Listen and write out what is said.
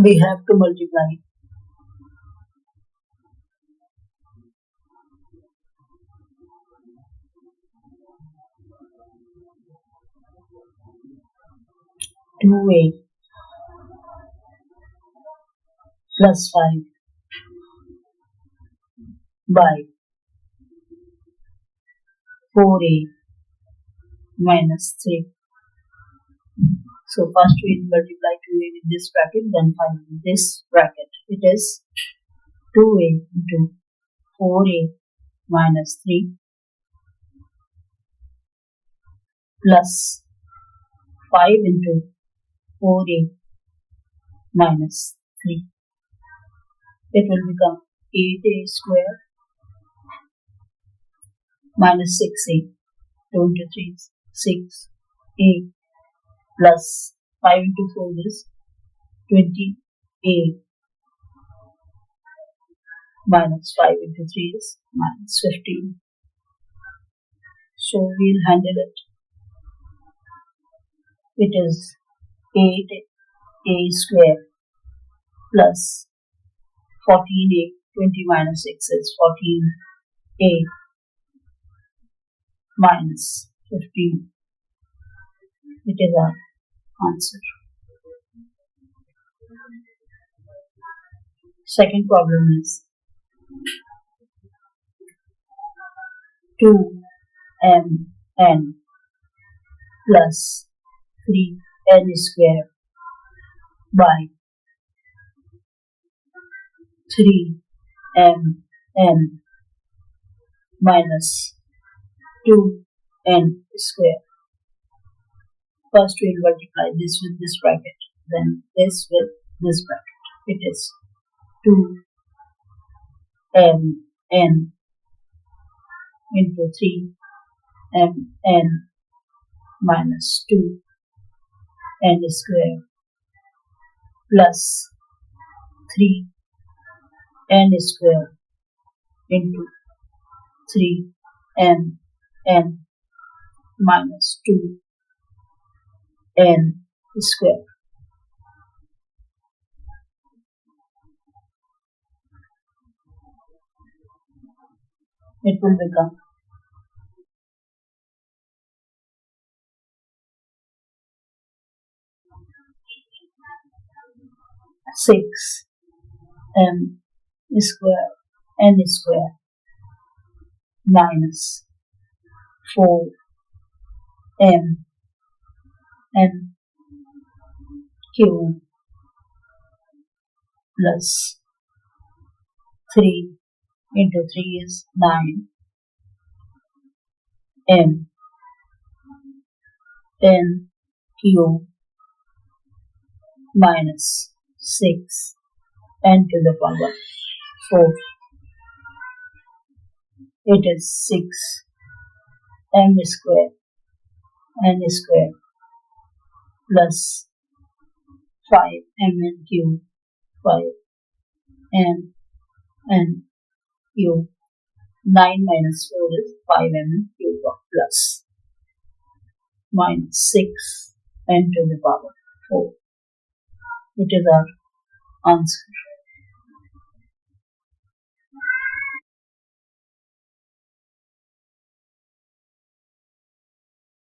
we have to multiply 2a plus 5 by 4a minus 3. So first we multiply 2a with this bracket, then 5 with this bracket. It is 2a into 4a minus 3 plus 5 into 4a minus 3. It will become 8a square minus 6a. 2 into 3 is 6a plus 5 into 4 is 20a minus 5 into 3 is minus 15. So we'll handle it. It is 8a square plus 14a. 20 minus 6 is 14a minus 15. It is our answer. Second problem is 2mn plus 3n square by 3mn minus 2n square. First we'll multiply this with this bracket, then this with this bracket. It is 2mn into 3mn minus 2n square plus 3n square into 3mn minus 2n square. It will become 6m square n square minus 4m n cube plus 3 into 3 is 9 m n cube minus 6 n to the power 4. It is 6 m square n square plus 5 mn cube 5 m n cube. 9 minus 4 is 5 mn cube of plus minus 6 n to the power 4. It is our answer.